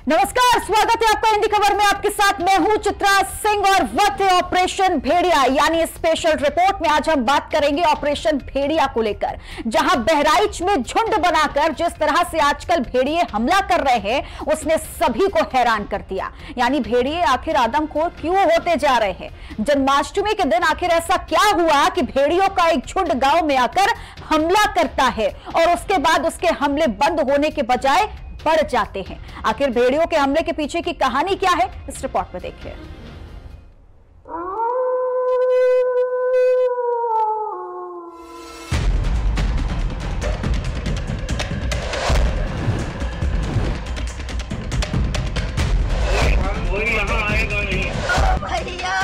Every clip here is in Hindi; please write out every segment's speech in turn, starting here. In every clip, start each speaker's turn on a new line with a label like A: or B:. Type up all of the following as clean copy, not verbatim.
A: नमस्कार, स्वागत है आपका हिंदी खबर में। आपके साथ मैं हूं चित्रा सिंह और वक्त है ऑपरेशन भेड़िया यानी स्पेशल रिपोर्ट में। आज हम बात करेंगे ऑपरेशन भेड़िया को लेकर, जहां बहराइच में झुंड बनाकर जिस तरह से आजकल भेड़िए हमला कर रहे हैं उसने सभी को हैरान कर दिया। यानी भेड़िए आखिर आदमखोर क्यों होते जा रहे हैं? जन्माष्टमी के दिन आखिर ऐसा क्या हुआ कि भेड़ियों का एक झुंड गांव में आकर हमला करता है और उसके बाद उसके हमले बंद होने के बजाय बढ़ जाते हैं? आखिर भेड़ियों के हमले के पीछे की कहानी क्या है, इस रिपोर्ट में देखिए।
B: भैया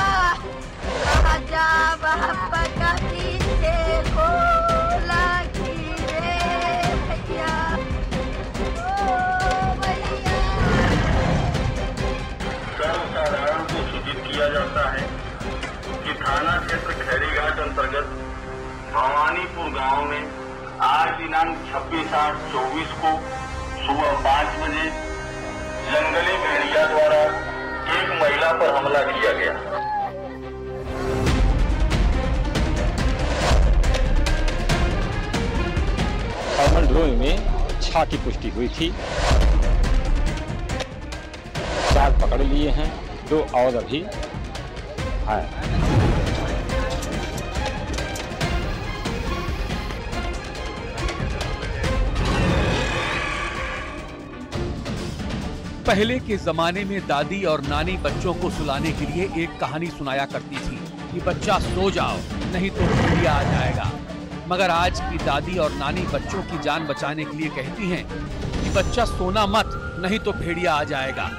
C: किया जाता है कि थाना क्षेत्र खैरीघाट अंतर्गत भवानीपुर गांव में आज दिनांक 26/8/24 को सुबह 5 बजे जंगली भेड़िया द्वारा एक महिला पर हमला किया गया।
D: थर्मल ड्रोन में 6 की पुष्टि हुई थी। 4 पकड़ लिए हैं, 2 और अभी हैं।
E: पहले के जमाने में दादी और नानी बच्चों को सुलाने के लिए एक कहानी सुनाया करती थी कि बच्चा सो जाओ नहीं तो भेड़िया आ जाएगा। मगर आज की दादी और नानी बच्चों की जान बचाने के लिए कहती हैं कि बच्चा सोना मत नहीं तो भेड़िया आ जाएगा।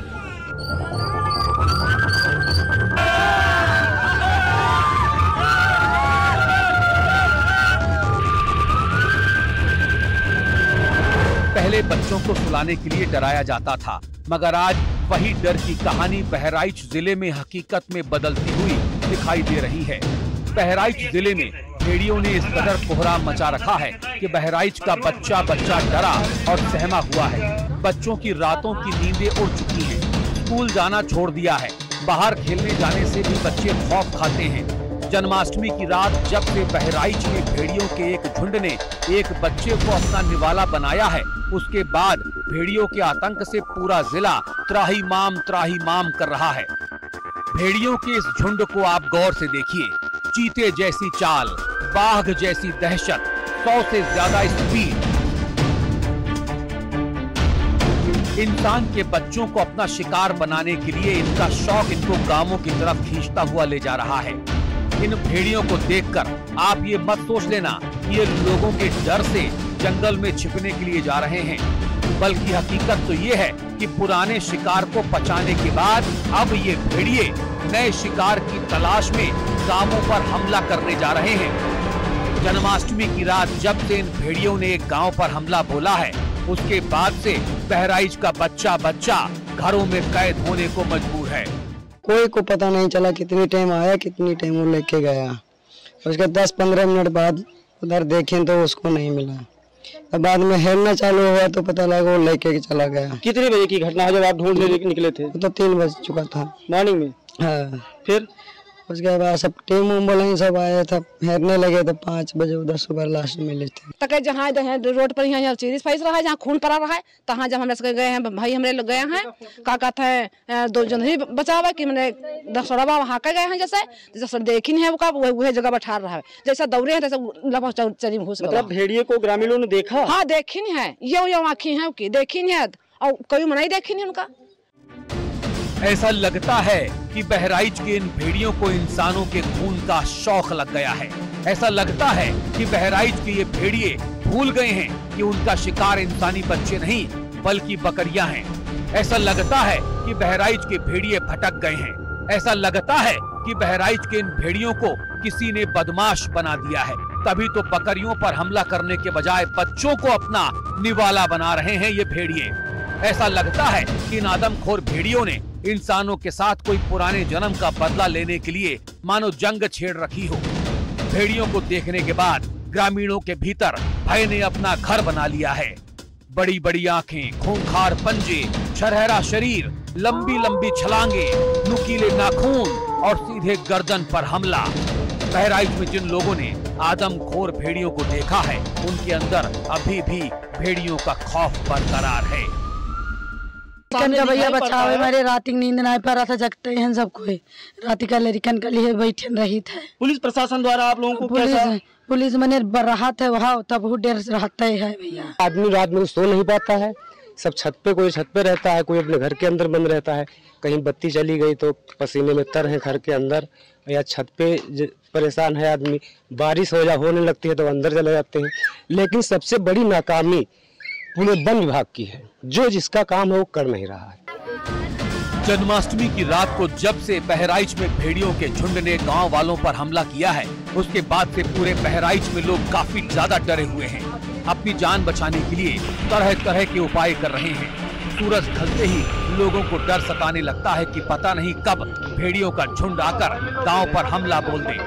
E: पहले बच्चों को सुलाने के लिए डराया जाता था, मगर आज वही डर की कहानी बहराइच जिले में हकीकत में बदलती हुई दिखाई दे रही है। बहराइच जिले में भेड़ियों ने इस कदर कोहराम मचा रखा है कि बहराइच का बच्चा डरा और सहमा हुआ है। बच्चों की रातों की नींदें उड़ चुकी हैं, स्कूल जाना छोड़ दिया है, बाहर खेलने जाने से भी बच्चे खौफ खाते हैं। जन्माष्टमी की रात जब से बहराइच में भेड़ियों के एक झुंड ने एक बच्चे को अपना निवाला बनाया है, उसके बाद भेड़ियों के आतंक से पूरा जिला त्राहिमाम कर रहा है। भेड़ियों के इस झुंड को आप गौर से देखिए। चीते जैसी चाल, बाघ जैसी दहशत, 100 से ज्यादा स्पीड। इंसान के बच्चों को अपना शिकार बनाने के लिए इनका शौक इनको गांवों की तरफ खींचता हुआ ले जा रहा है। इन भेड़ियों को देखकर आप ये मत सोच लेना कि ये लोगों के डर से जंगल में छिपने के लिए जा रहे हैं, बल्कि हकीकत तो ये है कि पुराने शिकार को पचाने के बाद अब ये भेड़िए नए शिकार की तलाश में गांवों पर हमला करने जा रहे हैं। जन्माष्टमी की रात जब से इन भेड़ियों ने एक गांव पर हमला बोला है, उसके बाद से बहराइच का बच्चा घरों में कैद होने को मजबूर है।
F: कोई को पता नहीं चला कितनी टाइम आया, कितनी टाइम वो लेके गया। उसके 10-15 मिनट बाद उधर देखें तो उसको नहीं मिला। अब बाद में हेलना चालू हुआ तो पता लगा वो लेके चला गया।
D: कितने बजे की घटना है जब आप ढूंढने निकले थे?
F: तो 3 बज चुका था
D: मॉर्निंग में।
F: हाँ,
D: फिर
F: उसके बाद सब टीम एम्बुलेंस सब आया था, हेरने लगे तो 5 बजे उधर सुबह लास्ट मिले थे।
G: तक जहाँ रोड पर यहाँ चीज फैस रहा है, जहाँ खून पड़ा रहा है, तहाँ जब हम गए हैं भाई, हमरे लोग गए हैं, का कहते हैं 2 जन ही बचावा कि मैंने 10 वहाँ का गए हैं। जैसे देखी नहीं है वो वही जगह बैठा रहा है, जैसा दौड़े हैं तैसा चली घुस।
D: मतलब भेड़िए को ग्रामीणों ने देखा?
G: हाँ, देखी नहीं है, ये आँखी है की देखी नहीं है और कोई मनाई देखी नहीं उनका।
E: ऐसा लगता है कि बहराइच के इन भेड़ियों को इंसानों के खून का शौक लग गया है। ऐसा लगता है कि बहराइच के ये भेड़िए भूल गए हैं कि उनका शिकार इंसानी बच्चे नहीं बल्कि बकरियां हैं। ऐसा लगता है कि बहराइच के भेड़िए भटक गए हैं। ऐसा लगता है कि बहराइच के इन भेड़ियों को किसी ने बदमाश बना दिया है, तभी तो बकरियों पर हमला करने के बजाय बच्चों को अपना निवाला बना रहे हैं ये भेड़िए। ऐसा लगता है कि इन आदमखोर भेड़ियों ने इंसानों के साथ कोई पुराने जन्म का बदला लेने के लिए मानो जंग छेड़ रखी हो। भेड़ियों को देखने के बाद ग्रामीणों के भीतर भय ने अपना घर बना लिया है। बड़ी बड़ी आंखें, खूंखार पंजे, शरहरा शरीर, लंबी लंबी छलांगे, नुकीले नाखून और सीधे गर्दन पर हमला। बहराइच में जिन लोगों ने आदमखोर भेड़ियों को देखा है, उनके अंदर अभी भी भेड़ियों का खौफ बरकरार है।
B: लड़कन का भैया बचावे, मेरे रात नींद नहीं पा रहा था, जगते हैं सबको, रात का लड़कन के लिए बैठे रही थे।
H: पुलिस प्रशासन द्वारा आप लोगों को
B: पुलिस मैंने राहत है वहाँ, तब बहुत देर रहता है भैया।
I: आदमी रात में सो नहीं पाता है, सब छत पे, कोई छत पे रहता है, कोई अपने घर के अंदर बंद रहता है। कहीं बत्ती चली गई तो पसीने में तर है घर के अंदर, या छत पे परेशान है आदमी। बारिश होने लगती है तो अंदर चले जाते हैं। लेकिन सबसे बड़ी नाकामी पूरे वन विभाग की है, जो जिसका काम है वो कर नहीं रहा है।
E: जन्माष्टमी की रात को जब से बहराइच में भेड़ियों के झुंड ने गांव वालों पर हमला किया है, उसके बाद से पूरे बहराइच में लोग काफी ज्यादा डरे हुए हैं। अपनी जान बचाने के लिए तरह तरह के उपाय कर रहे हैं। सूरज ढलते ही लोगों को डर सताने लगता है कि पता नहीं कब भेड़ियों का झुंड आकर गांव पर हमला बोल दे।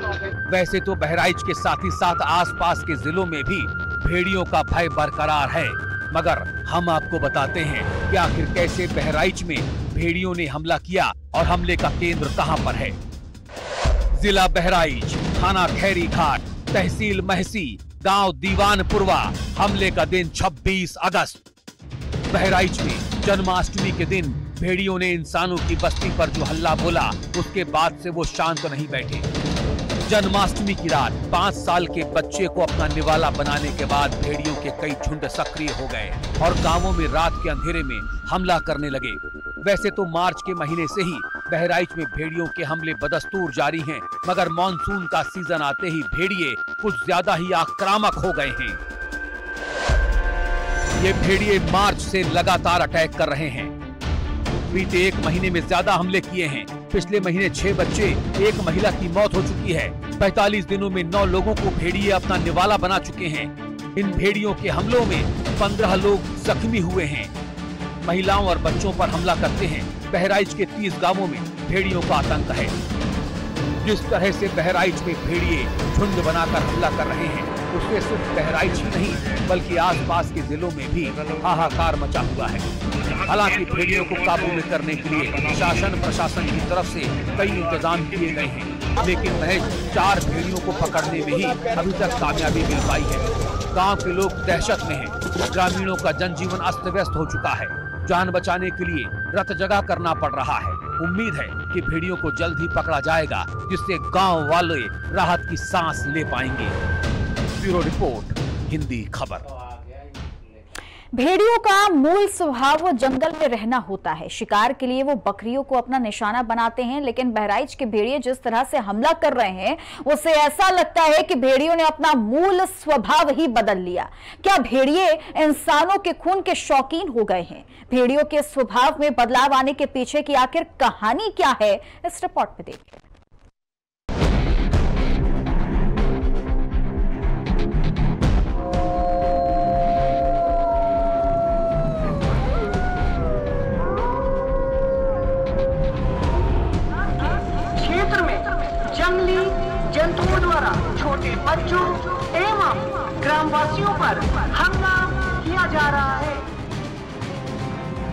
E: वैसे तो बहराइच के साथ ही साथ आसपास के जिलों में भी भेड़ियों का भय बरकरार है, मगर हम आपको बताते हैं कि आखिर कैसे बहराइच में भेड़ियों ने हमला किया और हमले का केंद्र कहां पर है। जिला बहराइच, थाना खैरी घाट, तहसील महसी, गांव दीवानपुरवा। हमले का दिन 26 अगस्त। बहराइच में जन्माष्टमी के दिन भेड़ियों ने इंसानों की बस्ती पर जो हल्ला बोला, उसके बाद से वो शांत नहीं बैठे। जन्माष्टमी की रात 5 साल के बच्चे को अपना निवाला बनाने के बाद भेड़ियों के कई झुंड सक्रिय हो गए और गांवों में रात के अंधेरे में हमला करने लगे। वैसे तो मार्च के महीने से ही बहराइच में भेड़ियों के हमले बदस्तूर जारी हैं, मगर मानसून का सीजन आते ही भेड़िए कुछ ज्यादा ही आक्रामक हो गए हैं। ये भेड़िए मार्च से लगातार अटैक कर रहे हैं। बीते 1 महीने में ज्यादा हमले किए हैं। पिछले महीने 6 बच्चे, 1 महिला की मौत हो चुकी है। 45 दिनों में 9 लोगों को भेड़िए अपना निवाला बना चुके हैं। इन भेड़ियों के हमलों में 15 लोग जख्मी हुए हैं। महिलाओं और बच्चों पर हमला करते हैं। बहराइच के 30 गांवों में भेड़ियों का आतंक है। जिस तरह से बहराइच में भेड़िए झुंड बनाकर हमला कर रहे हैं, उससे सिर्फ बहराइच ही नहीं बल्कि आसपास के जिलों में भी हाहाकार मचा हुआ है। हालांकि भेड़ियों को काबू में करने के लिए शासन प्रशासन की तरफ से कई इंतजाम किए गए हैं, लेकिन महज 4 भेड़ियों को पकड़ने में ही अभी तक कामयाबी मिल पाई है। गांव के लोग दहशत में हैं। ग्रामीणों का जनजीवन अस्त व्यस्त हो चुका है। जान बचाने के लिए रत जगह करना पड़ रहा है। उम्मीद है कि भेड़ियों को जल्द ही पकड़ा जाएगा, जिससे गांव वाले राहत की सांस ले पाएंगे। ब्यूरो रिपोर्ट, हिंदी खबर।
A: भेड़ियों का मूल स्वभाव जंगल में रहना होता है। शिकार के लिए वो बकरियों को अपना निशाना बनाते हैं, लेकिन बहराइच के भेड़िए जिस तरह से हमला कर रहे हैं, उससे ऐसा लगता है कि भेड़ियों ने अपना मूल स्वभाव ही बदल लिया। क्या भेड़िए इंसानों के खून के शौकीन हो गए हैं? भेड़ियों के स्वभाव में बदलाव आने के पीछे की आखिर कहानी क्या है, इस रिपोर्ट में देखिए।
J: जंगली जंतुओं द्वारा छोटे बच्चों एवं ग्रामवासियों पर हमला किया जा रहा है।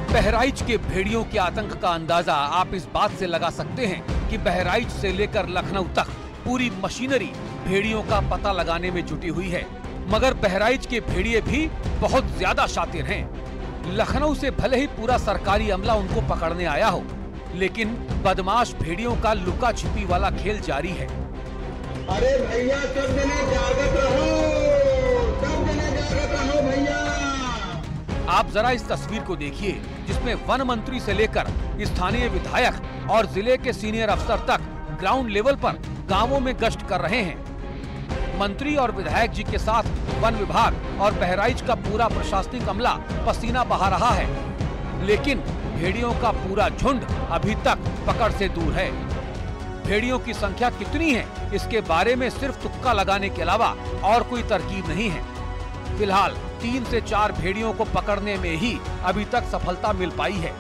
E: बहराइच के भेड़ियों के आतंक का अंदाजा आप इस बात से लगा सकते हैं कि बहराइच से लेकर लखनऊ तक पूरी मशीनरी भेड़ियों का पता लगाने में जुटी हुई है। मगर बहराइच के भेड़िए भी बहुत ज्यादा शातिर हैं। लखनऊ से भले ही पूरा सरकारी अमला उनको पकड़ने आया हो, लेकिन बदमाश भेड़ियों का लुका छिपी वाला खेल जारी है।
K: अरे भैया सब जने जागत रहो, सब जने जागत रहो भैया।
E: आप जरा इस तस्वीर को देखिए, जिसमें वन मंत्री से लेकर स्थानीय विधायक और जिले के सीनियर अफसर तक ग्राउंड लेवल पर गांवों में गश्त कर रहे हैं। मंत्री और विधायक जी के साथ वन विभाग और बहराइच का पूरा प्रशासनिक अमला पसीना बहा रहा है, लेकिन भेड़ियों का पूरा झुंड अभी तक पकड़ से दूर है। भेड़ियों की संख्या कितनी है, इसके बारे में सिर्फ तुक्का लगाने के अलावा और कोई तरकीब नहीं है। फिलहाल 3 से 4 भेड़ियों को पकड़ने में ही अभी तक सफलता मिल पाई है।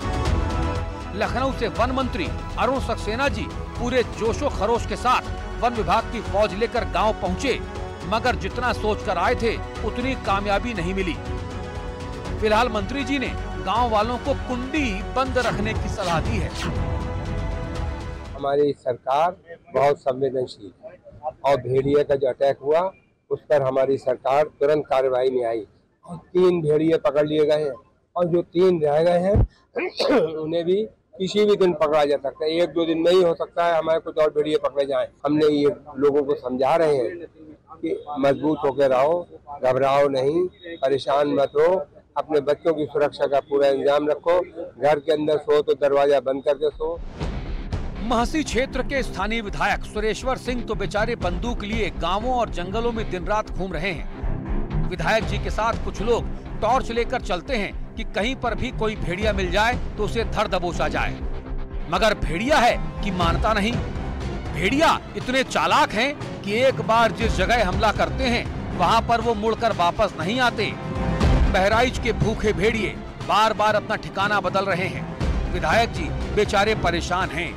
E: लखनऊ से वन मंत्री अरुण सक्सेना जी पूरे जोशो खरोश के साथ वन विभाग की फौज लेकर गांव पहुंचे, मगर जितना सोचकर आए थे उतनी कामयाबी नहीं मिली। फिलहाल मंत्री जी ने गांव वालों को कुंडी बंद रखने की सलाह दी है।
L: हमारी सरकार बहुत संवेदनशील है और भेड़िए का जो अटैक हुआ उस पर हमारी सरकार तुरंत कार्रवाई में आई और 3 भेड़िए पकड़ लिए गए हैं और जो 3 रह गए हैं उन्हें भी किसी भी दिन पकड़ा जा सकता है। 1-2 दिन में ही हो सकता है हमारे कुछ और भेड़िए पकड़े जाएं। हमने ये लोगों को समझा रहे हैं कि मजबूत होकर रहो, घबराओ नहीं, परेशान मत हो, अपने बच्चों की सुरक्षा का पूरा इंतजाम रखो, घर के अंदर सो तो दरवाजा बंद करके सो।
E: महसी क्षेत्र के स्थानीय विधायक सुरेश्वर सिंह तो बेचारे बंदूक लिए गांवों और जंगलों में दिन रात घूम रहे हैं। विधायक जी के साथ कुछ लोग टॉर्च लेकर चलते हैं कि कहीं पर भी कोई भेड़िया मिल जाए तो उसे धर दबोचा जाए, मगर भेड़िया है कि मानता नहीं। भेड़िया इतने चालाक हैं कि एक बार जिस जगह हमला करते हैं वहां पर वो मुड़कर वापस नहीं आते। बहराइच के भूखे भेड़िए बार बार अपना ठिकाना बदल रहे हैं। विधायक जी बेचारे परेशान हैं।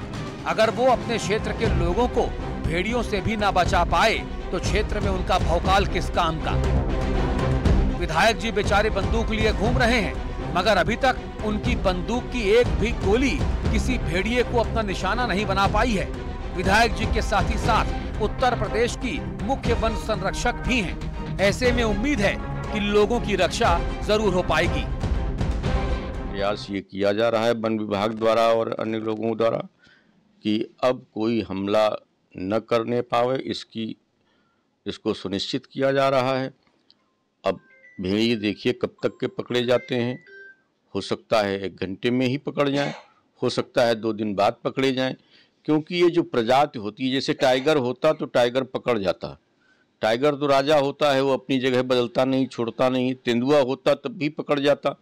E: अगर वो अपने क्षेत्र के लोगों को भेड़ियों से भी ना बचा पाए तो क्षेत्र में उनका भौकाल किस काम का। विधायक जी बेचारे बंदूक लिए घूम रहे हैं, मगर अभी तक उनकी बंदूक की एक भी गोली किसी भेड़िए को अपना निशाना नहीं बना पाई है। विधायक जी के साथ ही साथ उत्तर प्रदेश की मुख्य वन संरक्षक भी हैं। ऐसे में उम्मीद है कि लोगों की रक्षा जरूर हो पाएगी।
M: प्रयास ये किया जा रहा है वन विभाग द्वारा और अन्य लोगों द्वारा कि अब कोई हमला न करने पावे, इसको सुनिश्चित किया जा रहा है। अब भेड़िए देखिए कब तक के पकड़े जाते हैं। हो सकता है 1 घंटे में ही पकड़ जाएं, हो सकता है 2 दिन बाद पकड़े जाएं, क्योंकि ये जो प्रजाति होती है, जैसे टाइगर होता तो टाइगर पकड़ जाता। टाइगर तो राजा होता है, वो अपनी जगह बदलता नहीं, छोड़ता नहीं। तेंदुआ होता तब भी पकड़ जाता,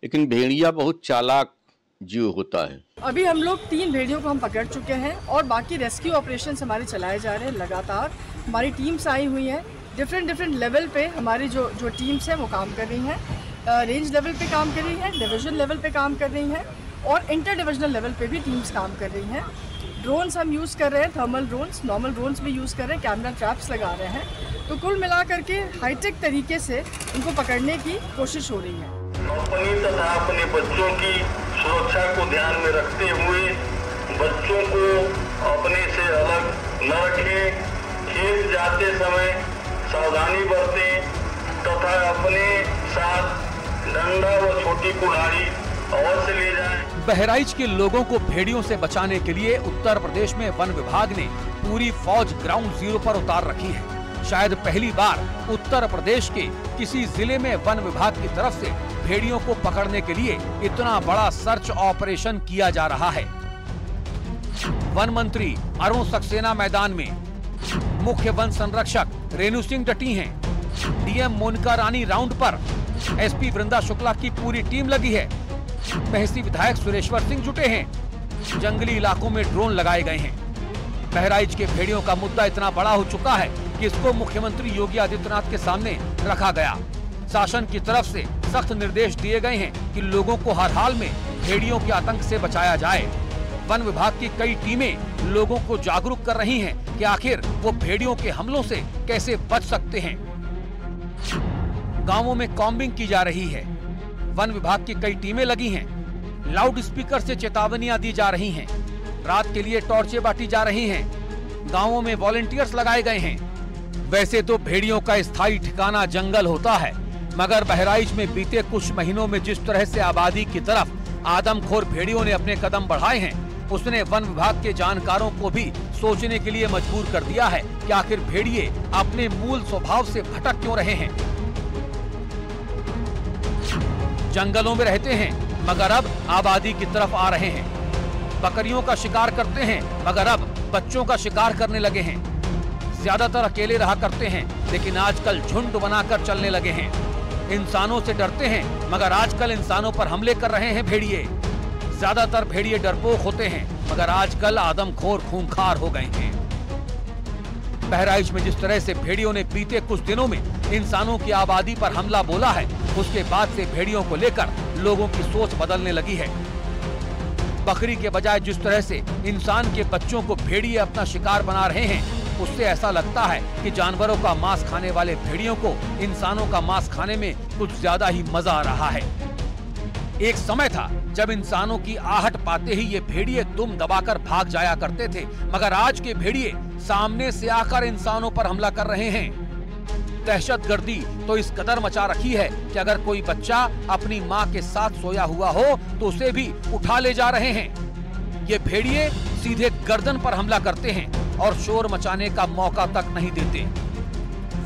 M: लेकिन भेड़िया बहुत चालाक जीव होता है।
N: अभी हम लोग 3 भेड़ियों को हम पकड़ चुके हैं और बाकी रेस्क्यू ऑपरेशंस हमारे चलाए जा रहे हैं। लगातार हमारी टीम्स आई हुई हैं, डिफरेंट लेवल पे हमारी जो टीम्स हैं वो काम कर रही हैं। रेंज लेवल पे काम कर रही हैं, डिवीजन लेवल पे काम कर रही हैं और इंटर डिविजनल लेवल पे भी टीम्स काम कर रही हैं। ड्रोन्स हम यूज़ कर रहे हैं, थर्मल ड्रोन्स, नॉर्मल ड्रोन्स भी यूज़ कर रहे हैं, कैमरा ट्रैप्स लगा रहे हैं। तो कुल मिला करके हाईटेक तरीके से इनको पकड़ने की कोशिश हो रही है।
C: अपनी तथा अपने बच्चों की सुरक्षा को ध्यान में रखते हुए बच्चों को अपने से अलग न रखें, खेत जाते समय सावधानी बरतें तथा अपने साथ डंडा व छोटी कुल्हाड़ी अवश्य ले जाएं।
E: बहराइच के लोगों को भेड़ियों से बचाने के लिए उत्तर प्रदेश में वन विभाग ने पूरी फौज ग्राउंड जीरो पर उतार रखी है। शायद पहली बार उत्तर प्रदेश के किसी जिले में वन विभाग की तरफ से भेड़ियों को पकड़ने के लिए इतना बड़ा सर्च ऑपरेशन किया जा रहा है। वन मंत्री अरुण सक्सेना मैदान में, मुख्य वन संरक्षक रेणु सिंह डटी हैं, डीएम मोनिका रानी राउंड पर, एसपी वृंदा शुक्ला की पूरी टीम लगी है, महसी विधायक सुरेश्वर सिंह जुटे हैं, जंगली इलाकों में ड्रोन लगाए गए हैं। बहराइच के भेड़ियों का मुद्दा इतना बड़ा हो चुका है कि इसको मुख्यमंत्री योगी आदित्यनाथ के सामने रखा गया। शासन की तरफ से सख्त निर्देश दिए गए हैं कि लोगों को हर हाल में भेड़ियों के आतंक से बचाया जाए। वन विभाग की कई टीमें लोगों को जागरूक कर रही हैं कि आखिर वो भेड़ियों के हमलों से कैसे बच सकते हैं। गांवों में कॉम्बिंग की जा रही है, वन विभाग की कई टीमें लगी हैं, लाउड स्पीकर से चेतावनियां दी जा रही हैं, रात के लिए टॉर्चें बांटी जा रही हैं, गांवों में वॉलंटियर्स लगाए गए हैं। वैसे तो भेड़ियों का स्थायी ठिकाना जंगल होता है, मगर बहराइच में बीते कुछ महीनों में जिस तरह से आबादी की तरफ आदमखोर भेड़ियों ने अपने कदम बढ़ाए हैं, उसने वन विभाग के जानकारों को भी सोचने के लिए मजबूर कर दिया है कि आखिर भेड़िए अपने मूल स्वभाव से भटक क्यों रहे हैं। जंगलों में रहते हैं मगर अब आबादी की तरफ आ रहे हैं, बकरियों का शिकार करते हैं मगर अब बच्चों का शिकार करने लगे हैं, ज्यादातर अकेले रहा करते हैं लेकिन आजकल झुंड बनाकर चलने लगे हैं, इंसानों से डरते हैं मगर आजकल इंसानों पर हमले कर रहे हैं भेड़िए। ज्यादातर भेड़िए डरपोक होते हैं मगर आजकल आदमखोर खूंखार हो गए हैं। बहराइच में जिस तरह से भेड़ियों ने बीते कुछ दिनों में इंसानों की आबादी पर हमला बोला है, उसके बाद से भेड़ियों को लेकर लोगों की सोच बदलने लगी है। बकरी के बजाय जिस तरह से इंसान के बच्चों को भेड़िए अपना शिकार बना रहे हैं, उससे ऐसा लगता है कि जानवरों का मांस खाने वाले भेड़ियों को इंसानों का मांस खाने में कुछ ज्यादा ही मजा आ रहा है। एक समय था जब इंसानों की आहट पाते ही ये भेड़िए दुम दबाकर भाग जाया करते थे, मगर आज के भेड़िए सामने से आकर इंसानों पर हमला कर रहे हैं। दहशतगर्दी तो इस कदर मचा रखी है कि अगर कोई बच्चा अपनी मां के साथ सोया हुआ हो तो उसे भी उठा ले जा रहे हैं। ये भेड़िए सीधे गर्दन पर हमला करते हैं और शोर मचाने का मौका तक नहीं देते।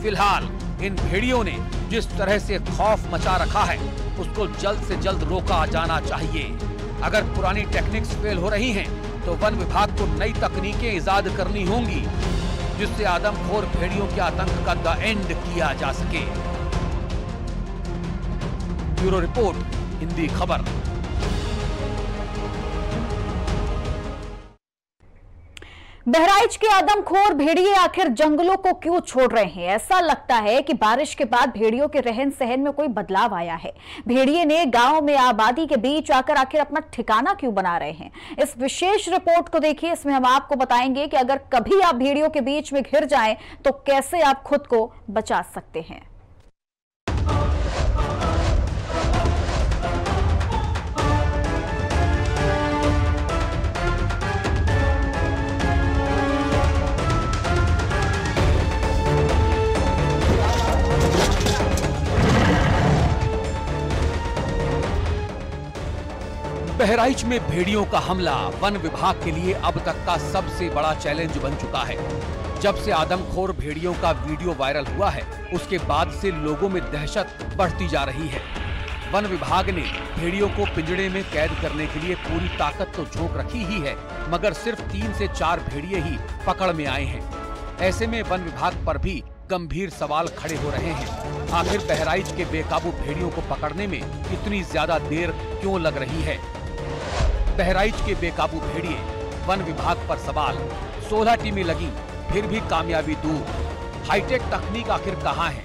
E: फिलहाल इन भेड़ियों ने जिस तरह से खौफ मचा रखा है उसको जल्द से जल्द रोका जाना चाहिए। अगर पुरानी टेक्निक्स फेल हो रही हैं, तो वन विभाग को नई तकनीकें इजाद करनी होंगी जिससे आदमखोर भेड़ियों के आतंक का द एंड किया जा सके। ब्यूरो रिपोर्ट, हिंदी खबर।
A: बहराइच के आदमखोर भेड़िए आखिर जंगलों को क्यों छोड़ रहे हैं? ऐसा लगता है कि बारिश के बाद भेड़ियों के रहन सहन में कोई बदलाव आया है। भेड़िए ने गांव में आबादी के बीच आकर आखिर अपना ठिकाना क्यों बना रहे हैं? इस विशेष रिपोर्ट को देखिए। इसमें हम आपको बताएंगे कि अगर कभी आप भेड़ियों के बीच में घिर जाएं तो कैसे आप खुद को बचा सकते हैं।
E: बहराइच में भेड़ियों का हमला वन विभाग के लिए अब तक का सबसे बड़ा चैलेंज बन चुका है। जब से आदमखोर भेड़ियों का वीडियो वायरल हुआ है, उसके बाद से लोगों में दहशत बढ़ती जा रही है। वन विभाग ने भेड़ियों को पिंजड़े में कैद करने के लिए पूरी ताकत तो झोंक रखी ही है, मगर सिर्फ 3 से 4 भेड़िए ही पकड़ में आए हैं। ऐसे में वन विभाग पर भी गंभीर सवाल खड़े हो रहे हैं। आखिर बहराइच के बेकाबू भेड़ियों को पकड़ने में इतनी ज्यादा देर क्यों लग रही है? बहराइच के बेकाबू भेड़िए, वन विभाग पर सवाल। 16 टीमें लगी, फिर भी कामयाबी दूर। हाईटेक तकनीक आखिर कहां है?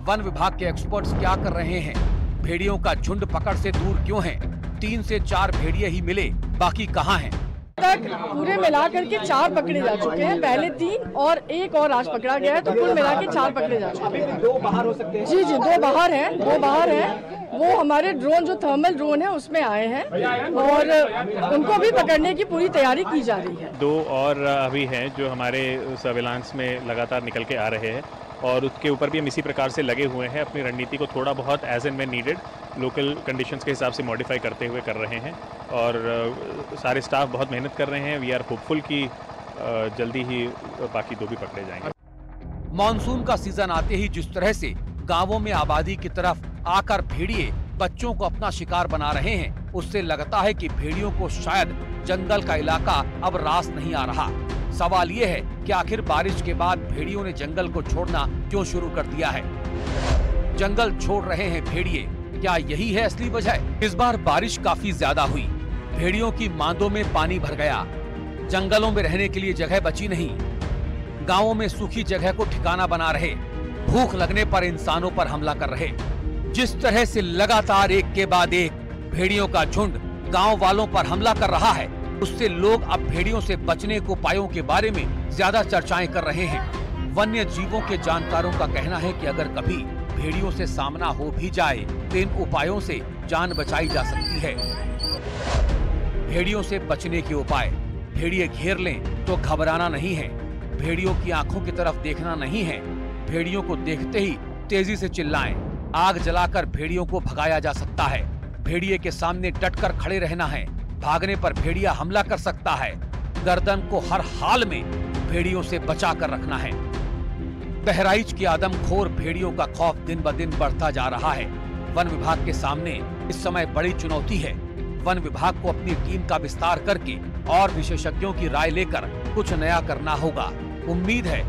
E: वन विभाग के एक्सपर्ट्स क्या कर रहे हैं? भेड़ियों का झुंड पकड़ से दूर क्यों है? 3 से 4 भेड़िए ही मिले, बाकी कहां हैं?
N: तक पूरे मिला करके 4 पकड़े जा चुके हैं। पहले 3 और एक और आज पकड़ा गया है, तो कुल मिला के 4 पकड़े जा चुके हैं।
H: 2 बाहर हो सकते हैं?
N: जी 2 बाहर हैं, 2 बाहर हैं। वो हमारे ड्रोन जो थर्मल ड्रोन है उसमें आए हैं और उनको भी पकड़ने की पूरी तैयारी की जा रही है।
O: 2 और अभी हैं जो हमारे सर्विलांस में लगातार निकल के आ रहे हैं और उसके ऊपर भी हम इसी प्रकार से लगे हुए हैं। अपनी रणनीति को थोड़ा बहुत as and when needed local conditions के हिसाब से मॉडिफाई करते हुए कर रहे हैं और सारे स्टाफ बहुत मेहनत कर रहे हैं। वी आर होपफुल कि जल्दी ही बाकी 2 भी पकड़े जाएंगे।
E: मॉनसून का सीजन आते ही जिस तरह से गांवों में आबादी की तरफ आकर भेड़िए बच्चों को अपना शिकार बना रहे हैं, उससे लगता है कि भेड़ियों को शायद जंगल का इलाका अब रास नहीं आ रहा। सवाल ये है कि आखिर बारिश के बाद भेड़ियों ने जंगल को छोड़ना क्यों शुरू कर दिया है? जंगल छोड़ रहे हैं भेड़िए, क्या यही है असली वजह? इस बार बारिश काफी ज्यादा हुई, भेड़ियों की मांदों में पानी भर गया, जंगलों में रहने के लिए जगह बची नहीं, गांवों में सूखी जगह को ठिकाना बना रहे, भूख लगने पर इंसानों पर हमला कर रहे। जिस तरह से लगातार एक के बाद एक भेड़ियों का झुंड गांव वालों पर हमला कर रहा है, उससे लोग अब भेड़ियों से बचने के उपायों के बारे में ज्यादा चर्चाएं कर रहे हैं। वन्य जीवों के जानकारों का कहना है कि अगर कभी भेड़ियों से सामना हो भी जाए तो इन उपायों से जान बचाई जा सकती है। भेड़ियों से बचने के उपाय: भेड़िए घेर लें तो घबराना नहीं है, भेड़ियों की आंखों की तरफ देखना नहीं है, भेड़ियों को देखते ही तेजी से चिल्लाएं, आग जलाकर भेड़ियों को भगाया जा सकता है, भेड़िए के सामने डटकर खड़े रहना है, भागने पर भेड़िया हमला कर सकता है, गर्दन को हर हाल में भेड़ियों से बचा कर रखना है। बहराइच की आदमखोर भेड़ियों का खौफ दिन ब दिन बढ़ता जा रहा है। वन विभाग के सामने इस समय बड़ी चुनौती है। वन विभाग को अपनी टीम का विस्तार करके और विशेषज्ञों की राय लेकर कुछ नया करना होगा। उम्मीद है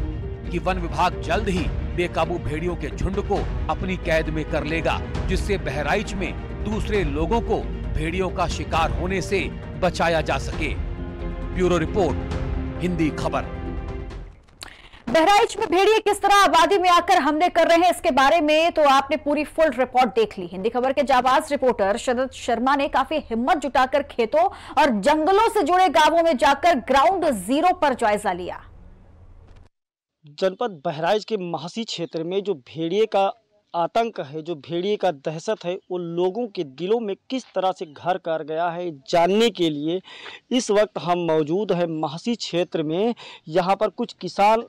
E: कि वन विभाग जल्द ही बेकाबू भेड़ियों के झुंड को अपनी कैद में कर लेगा, जिससे बहराइच में दूसरे लोगों को भेड़ियों का शिकार होने से बचाया जा सके। ब्यूरो रिपोर्ट, हिंदी खबर।
A: बहराइच में भेड़िए किस तरह आबादी में आकर हमले कर रहे हैं, इसके बारे में तो आपने पूरी फुल रिपोर्ट देख ली। हिंदी खबर के जाबाज रिपोर्टर शरद शर्मा ने काफी हिम्मत जुटाकर खेतों और जंगलों से जुड़े गांवों में जाकर ग्राउंड जीरो पर जायजा लिया।
H: जनपद बहराइच के महासी क्षेत्र में जो भेड़िए का आतंक है, जो भेड़िए का दहशत है, वो लोगों के दिलों में किस तरह से घर कर गया है, जानने के लिए इस वक्त हम मौजूद हैं महासी क्षेत्र में। यहाँ पर कुछ किसान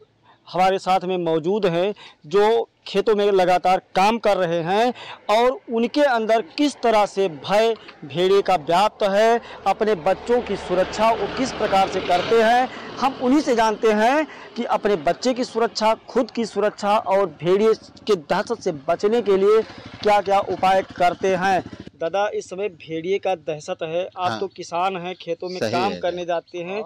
H: हमारे साथ में मौजूद हैं जो खेतों में लगातार काम कर रहे हैं और उनके अंदर किस तरह से भय भेड़िए का व्याप्त है, अपने बच्चों की सुरक्षा वो किस प्रकार से करते हैं, हम उन्हीं से जानते हैं कि अपने बच्चे की सुरक्षा, खुद की सुरक्षा और भेड़िए के दहशत से बचने के लिए क्या क्या उपाय करते हैं। दादा, इस समय भेड़िए का दहशत है, आप तो किसान हैं, खेतों में काम करने जाते हैं,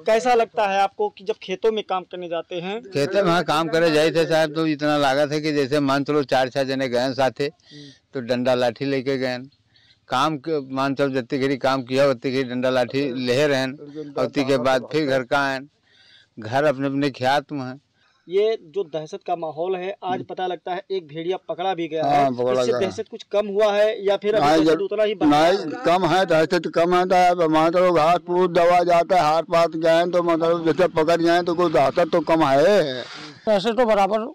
H: कैसा लगता है आपको कि जब खेतों में काम करने जाते हैं?
P: खेतों में काम करे जाए थे साहब, तो इतना लागत है कि जैसे मान चलो 4-6 जने गए साथे, तो डंडा लाठी लेके गए काम मान चलो जितनी घड़ी काम किया उतनी घड़ी डंडा लाठी ले रहे, उतनी के बाद फिर घर का आए, घर अपने अपने खेत में है।
H: ये जो दहशत का माहौल है, आज पता लगता है एक भेड़िया पकड़ा भी गया है, इससे दहशत कुछ कम हुआ है या फिर उतना ही
Q: नहीं कम है? दहशत कम है, मतलब घास फूस दवा जाता है, हाथ पात गए तो मतलब जैसे पकड़ जाए तो कोई दहशत तो कम है।
B: दहशत तो बराबर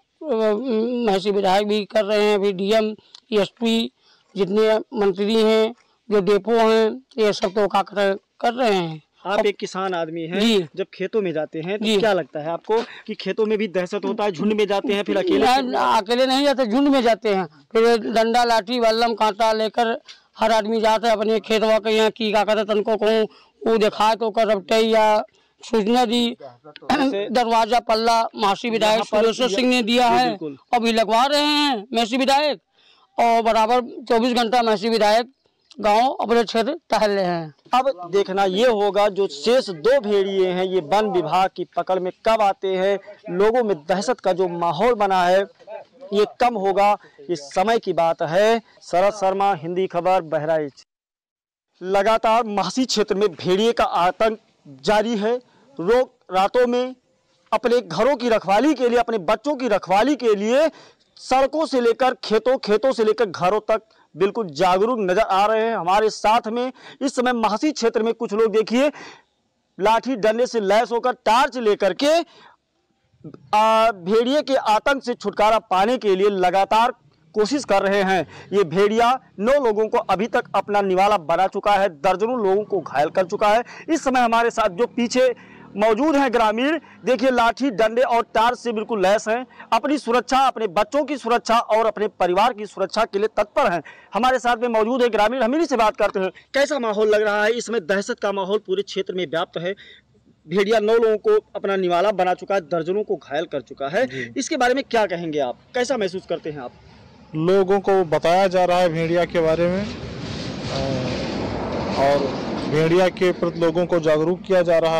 B: महसी विधायक भी कर रहे हैं, अभी डीएम एसपी जितने मंत्री हैं, जो डेपो हैं, ये सब तो कर रहे हैं।
H: आप एक किसान आदमी हैं, जब खेतों में जाते हैं तो क्या लगता है आपको कि खेतों में भी दहशत होता है? झुंड में जाते हैं फिर
B: अकेले नहीं जाते, झुंड में जाते हैं, फिर डंडा लाठी बल्लम कांटा लेकर हर आदमी जाता है अपने खेतवा के यहाँ की का कहते तनको कहूँ वो दिखाए तो कर रपटे या सूचना दी। दरवाजा पल्ला महसी विधायक सुरेश्वर सिंह ने दिया है, अभी लगवा रहे हैं महसी विधायक, और बराबर 24 घंटा महसी विधायक गांव अपने क्षेत्र टहल रहे हैं।
H: अब देखना ये होगा जो शेष 2 भेड़िए हैं ये वन विभाग की पकड़ में कब आते हैं, लोगों में दहशत का जो माहौल बना है ये कम होगा, ये समय की बात है। शरद शर्मा, हिंदी खबर, बहराइच। लगातार महासी क्षेत्र में भेड़िए का आतंक जारी है। लोग रातों में अपने घरों की रखवाली के लिए, अपने बच्चों की रखवाली के लिए सड़कों से लेकर खेतों, खेतों से लेकर घरों तक बिल्कुल जागरूक नजर आ रहे हैं। हमारे साथ में इस समय महासी क्षेत्र में कुछ लोग देखिए लाठी डंडे से लैस होकर टार्च लेकर के भेड़िए के आतंक से छुटकारा पाने के लिए लगातार कोशिश कर रहे हैं। ये भेड़िया 9 लोगों को अभी तक अपना निवाला बना चुका है, दर्जनों लोगों को घायल कर चुका है। इस समय हमारे साथ जो पीछे मौजूद हैं ग्रामीण, देखिए लाठी डंडे और टार्च से बिल्कुल लैस हैं, अपनी सुरक्षा, अपने बच्चों की सुरक्षा और अपने परिवार की सुरक्षा के लिए तत्पर हैं। हमारे साथ में मौजूद है ग्रामीण, हम इन्हीं से बात करते हैं। कैसा माहौल लग रहा है? इसमें दहशत का माहौल पूरे क्षेत्र में व्याप्त है। भेड़िया 9 लोगों को अपना निवाला बना चुका है, दर्जनों को घायल कर चुका है। इसके बारे में क्या कहेंगे आप? कैसा महसूस करते हैं आप?
R: लोगों को बताया जा रहा है भेड़िया के बारे में और भेड़िया के प्रति लोगों को जागरूक किया जा रहा है।